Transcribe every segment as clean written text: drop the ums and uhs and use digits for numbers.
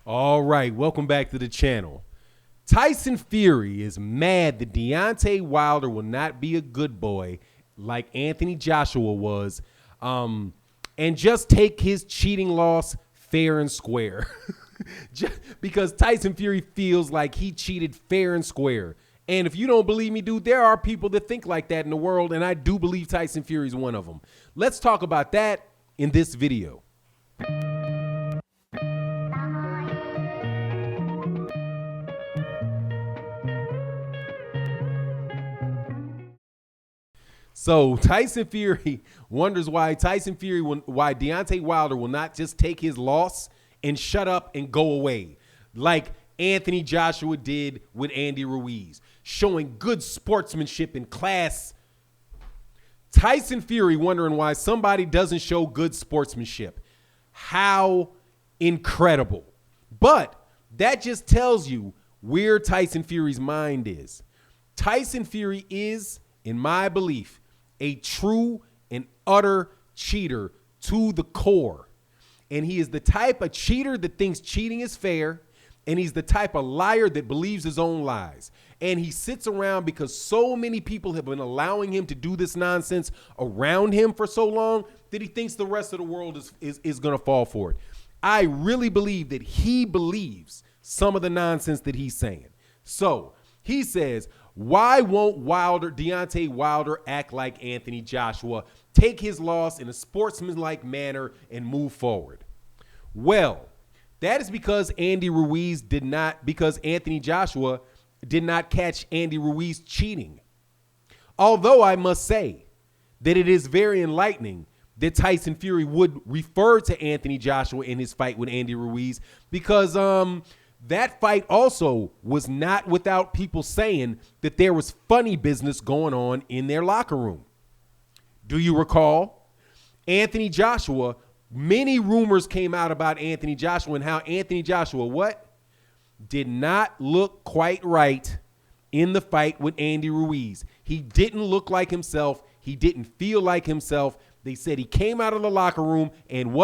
All right, welcome back to the channel. Tyson Fury is mad that Deontay Wilder will not be a good boy like Anthony Joshua was, and just take his cheating loss fair and square. Because Tyson Fury feels like he cheated fair and square. And if you don't believe me, dude, there are people that think like that in the world, and I do believe Tyson Fury is one of them. Let's talk about that in this video. So Tyson Fury wonders why Deontay Wilder will not just take his loss and shut up and go away like Anthony Joshua did with Andy Ruiz, showing good sportsmanship and class. Tyson Fury wondering why somebody doesn't show good sportsmanship. How incredible. But that just tells you where Tyson Fury's mind is. Tyson Fury is, in my belief, a true and utter cheater to the core. And he is the type of cheater that thinks cheating is fair. And he's the type of liar that believes his own lies. And he sits around because so many people have been allowing him to do this nonsense around him for so long that he thinks the rest of the world is going to fall for it. I really believe that he believes some of the nonsense that he's saying. So he says, why won't Deontay Wilder act like Anthony Joshua, take his loss in a sportsmanlike manner and move forward? Well, that is because Anthony Joshua did not catch Andy Ruiz cheating. Although I must say that it is very enlightening that Tyson Fury would refer to Anthony Joshua in his fight with Andy Ruiz, because that fight also was not without people saying that there was funny business going on in their locker room. Do you recall? Anthony Joshua, many rumors came out about Anthony Joshua and how Anthony Joshua did not look quite right in the fight with Andy Ruiz. He didn't look like himself. He didn't feel like himself. They said he came out of the locker room and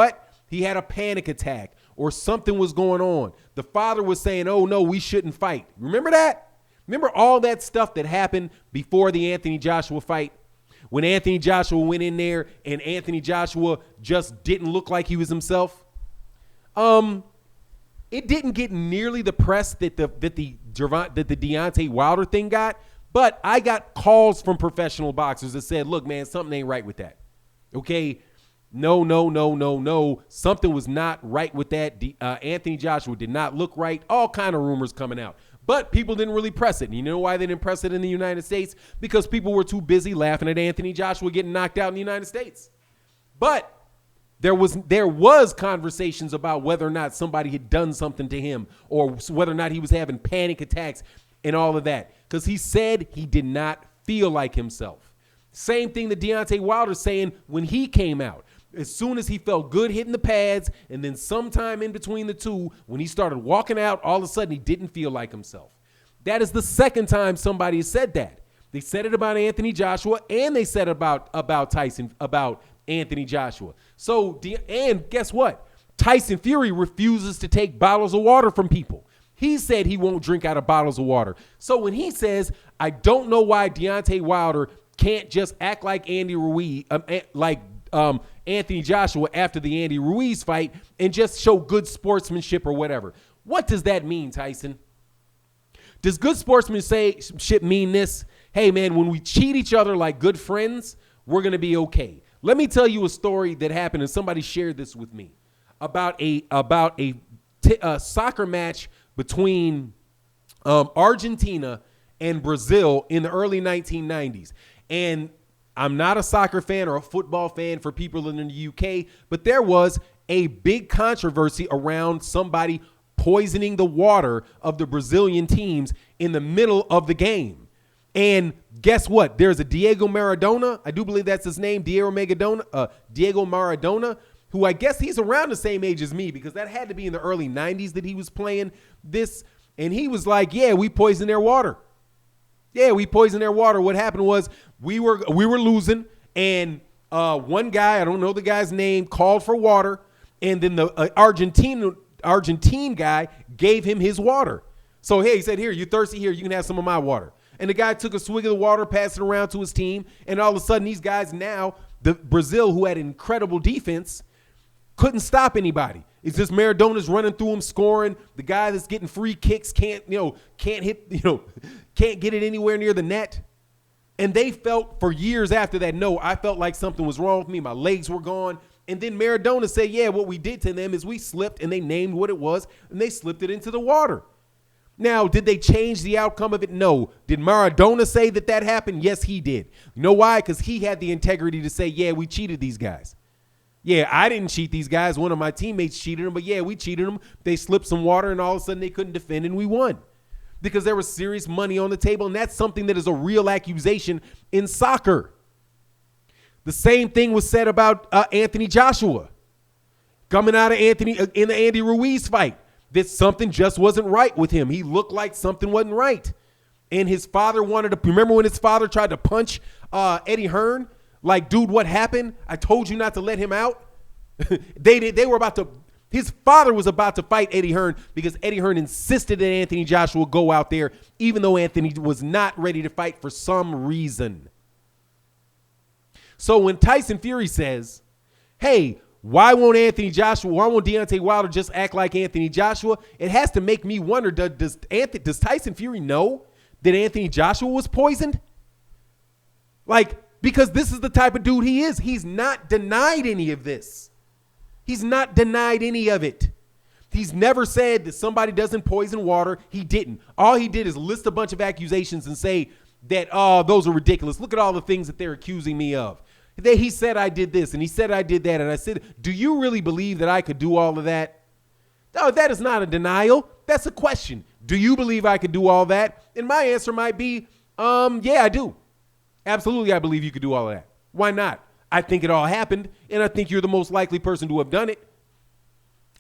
he had a panic attack or something was going on. The father was saying, oh, no, we shouldn't fight. Remember that? Remember all that stuff that happened before the Anthony Joshua fight? When Anthony Joshua went in there and Anthony Joshua just didn't look like he was himself? It didn't get nearly the press that the Deontay Wilder thing got, but I got calls from professional boxers that said, look, man, something ain't right with that. Okay? No. Something was not right with that. Anthony Joshua did not look right. All kind of rumors coming out. But people didn't really press it. And you know why they didn't press it in the United States? Because people were too busy laughing at Anthony Joshua getting knocked out in the United States. But there was conversations about whether or not somebody had done something to him or whether or not he was having panic attacks and all of that. Because he said he did not feel like himself. Same thing that Deontay Wilder saying when he came out. As soon as he felt good hitting the pads, and then sometime in between the two, when he started walking out, all of a sudden he didn't feel like himself. That is the second time somebody has said that. They said it about Anthony Joshua, and they said about Anthony Joshua. And guess what? Tyson Fury refuses to take bottles of water from people. He said he won't drink out of bottles of water. So when he says, I don't know why Deontay Wilder can't just act like Anthony Joshua after the Andy Ruiz fight and just show good sportsmanship or whatever. What does that mean, Tyson? Does good sportsmanship mean this? Hey, man, when we cheat each other like good friends, we're going to be okay. Let me tell you a story that happened, and somebody shared this with me, about a soccer match between Argentina and Brazil in the early 1990s. And I'm not a soccer fan or a football fan for people in the UK, but there was a big controversy around somebody poisoning the water of the Brazilian teams in the middle of the game. And guess what? There's a Diego Maradona. I do believe that's his name, Diego Maradona, who I guess he's around the same age as me because that had to be in the early 90s that he was playing this. And he was like, yeah, we poisoned their water. Yeah, we poisoned their water. What happened was we were losing, and one guy, I don't know the guy's name, called for water, and then the Argentine guy gave him his water. So, hey, he said, here, you thirsty? Here, you can have some of my water. And the guy took a swig of the water, passed it around to his team, and all of a sudden these guys now, Brazil, who had incredible defense, couldn't stop anybody. It's just Maradona's running through him, scoring. The guy that's getting free kicks can't get it anywhere near the net. And they felt for years after that, no, I felt like something was wrong with me. My legs were gone. And then Maradona said, yeah, what we did to them is we slipped, and they named what it was, and they slipped it into the water. Now, did they change the outcome of it? No. Did Maradona say that happened? Yes, he did. You know why? Because he had the integrity to say, yeah, we cheated these guys. Yeah, I didn't cheat these guys. One of my teammates cheated them, but yeah, we cheated them. They slipped some water, and all of a sudden they couldn't defend, and we won. Because there was serious money on the table, and that's something that is a real accusation in soccer. The same thing was said about Anthony Joshua. Coming out of in the Andy Ruiz fight. That something just wasn't right with him. He looked like something wasn't right. And his father remember when his father tried to punch Eddie Hearn? Like, dude, what happened? I told you not to let him out. His father was about to fight Eddie Hearn because Eddie Hearn insisted that Anthony Joshua go out there, even though Anthony was not ready to fight for some reason. So when Tyson Fury says, hey, why won't Deontay Wilder just act like Anthony Joshua? It has to make me wonder, does Tyson Fury know that Anthony Joshua was poisoned? Like, because this is the type of dude he is. He's not denied any of this. He's not denied any of it. He's never said that somebody doesn't poison water. He didn't. All he did is list a bunch of accusations and say that, oh, those are ridiculous. Look at all the things that they're accusing me of. He said I did this, and he said I did that, and I said, do you really believe that I could do all of that? No, that is not a denial. That's a question. Do you believe I could do all that? And my answer might be, yeah, I do. Absolutely, I believe you could do all of that. Why not? I think it all happened, and I think you're the most likely person to have done it.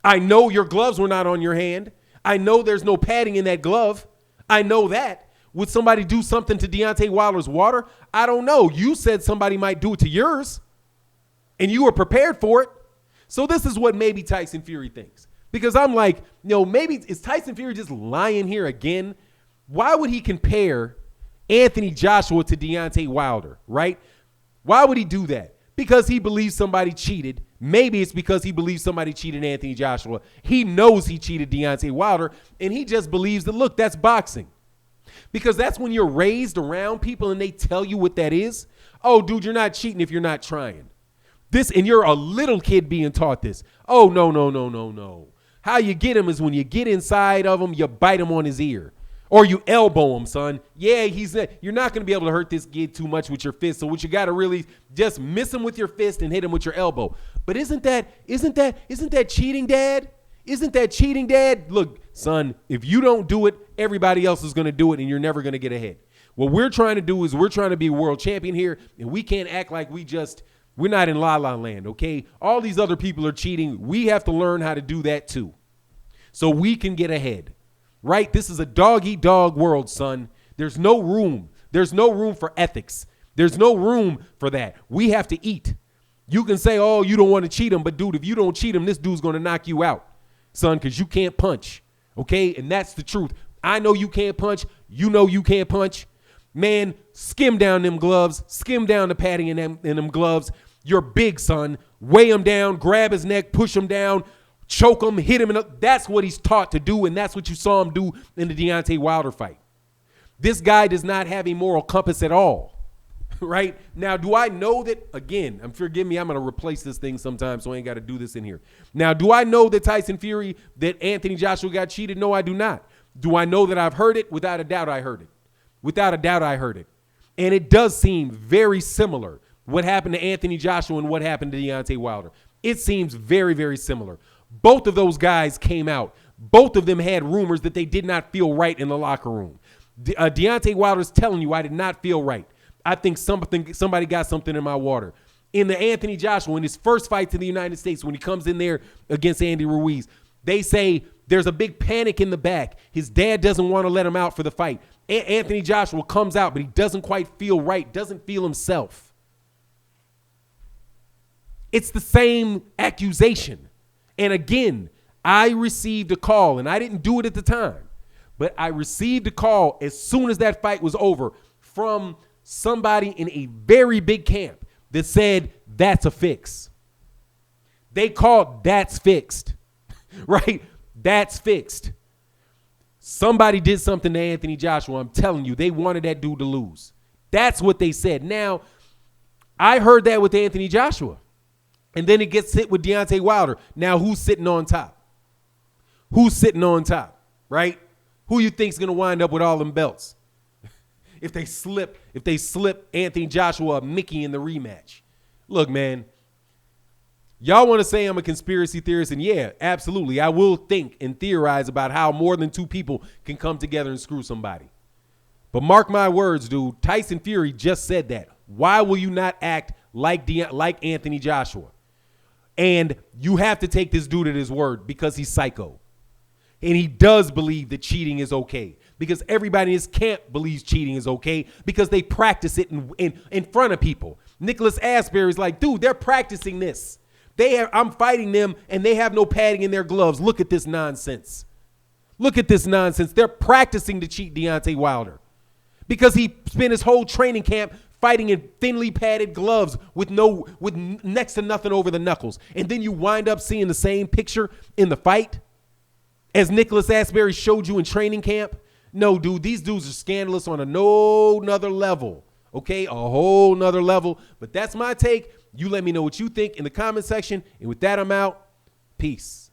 I know your gloves were not on your hand. I know there's no padding in that glove. I know that. Would somebody do something to Deontay Wilder's water? I don't know. You said somebody might do it to yours, and you were prepared for it. So this is what maybe Tyson Fury thinks. Because I'm like, maybe is Tyson Fury just lying here again? Why would he compare Anthony Joshua to Deontay Wilder, right? Why would he do that? Because he believes somebody cheated. Maybe it's because he believes somebody cheated Anthony Joshua. He knows he cheated Deontay Wilder, and he just believes that, look, that's boxing. Because that's when you're raised around people and they tell you what that is. Oh, dude, you're not cheating if you're not trying. And you're a little kid being taught this. Oh, no. How you get him is when you get inside of him, you bite him on his ear. Or you elbow him, son. Yeah, you're not going to be able to hurt this kid too much with your fist. So what you got to really just miss him with your fist and hit him with your elbow. But isn't that cheating, Dad? Isn't that cheating, Dad? Look, son, if you don't do it, everybody else is going to do it, and you're never going to get ahead. What we're trying to do is we're trying to be a world champion here, and we can't act like we're not in La La Land, okay? All these other people are cheating. We have to learn how to do that too so we can get ahead, right? This is a dog-eat-dog world, son. There's no room. There's no room for ethics. There's no room for that. We have to eat. You can say, oh, you don't want to cheat him, but, dude, if you don't cheat him, this dude's going to knock you out, son, because you can't punch. Okay, and that's the truth. I know you can't punch. You know you can't punch. Man, skim down them gloves. Skim down the padding in them gloves. You're big, son. Weigh him down. Grab his neck. Push him down. Choke him. Hit him. That's what he's taught to do, and that's what you saw him do in the Deontay Wilder fight. This guy does not have a moral compass at all. Right? Now, do I know that, again, forgive me, I'm going to replace this thing sometime, so I ain't got to do this in here. Now, do I know that that Anthony Joshua got cheated? No, I do not. Do I know that I've heard it? Without a doubt, I heard it. Without a doubt, I heard it. And it does seem very similar, what happened to Anthony Joshua and what happened to Deontay Wilder. It seems very, very similar. Both of those guys came out. Both of them had rumors that they did not feel right in the locker room. Deontay Wilder's telling you, I did not feel right. I think somebody got something in my water. In the Anthony Joshua, in his first fight to the United States, when he comes in there against Andy Ruiz, they say there's a big panic in the back. His dad doesn't want to let him out for the fight. Anthony Joshua comes out, but he doesn't quite feel right, doesn't feel himself. It's the same accusation. And again, I received a call, and I didn't do it at the time, but I received a call as soon as that fight was over from somebody in a very big camp that said, that's a fix. They called, that's fixed, right? That's fixed. Somebody did something to Anthony Joshua. I'm telling you, they wanted that dude to lose. That's what they said. Now, I heard that with Anthony Joshua. And then it gets hit with Deontay Wilder. Now, who's sitting on top? Who's sitting on top, right? Who you think's going to wind up with all them belts? If they slip Anthony Joshua a Mickey in the rematch. Look, man, y'all want to say I'm a conspiracy theorist, and yeah, absolutely. I will think and theorize about how more than two people can come together and screw somebody. But mark my words, dude, Tyson Fury just said that. Why will you not act like Anthony Joshua? And you have to take this dude at his word because he's psycho. And he does believe that cheating is okay because everybody in his camp believes cheating is okay because they practice it in front of people. Nicholas Asbury's like, dude, they're practicing this. I'm fighting them and they have no padding in their gloves. Look at this nonsense. Look at this nonsense. They're practicing to cheat Deontay Wilder because he spent his whole training camp fighting in thinly padded gloves with next to nothing over the knuckles. And then you wind up seeing the same picture in the fight as Nicholas Asbury showed you in training camp. No, dude, these dudes are scandalous on a nother level. Okay, a whole nother level. But that's my take. You let me know what you think in the comment section. And with that, I'm out. Peace.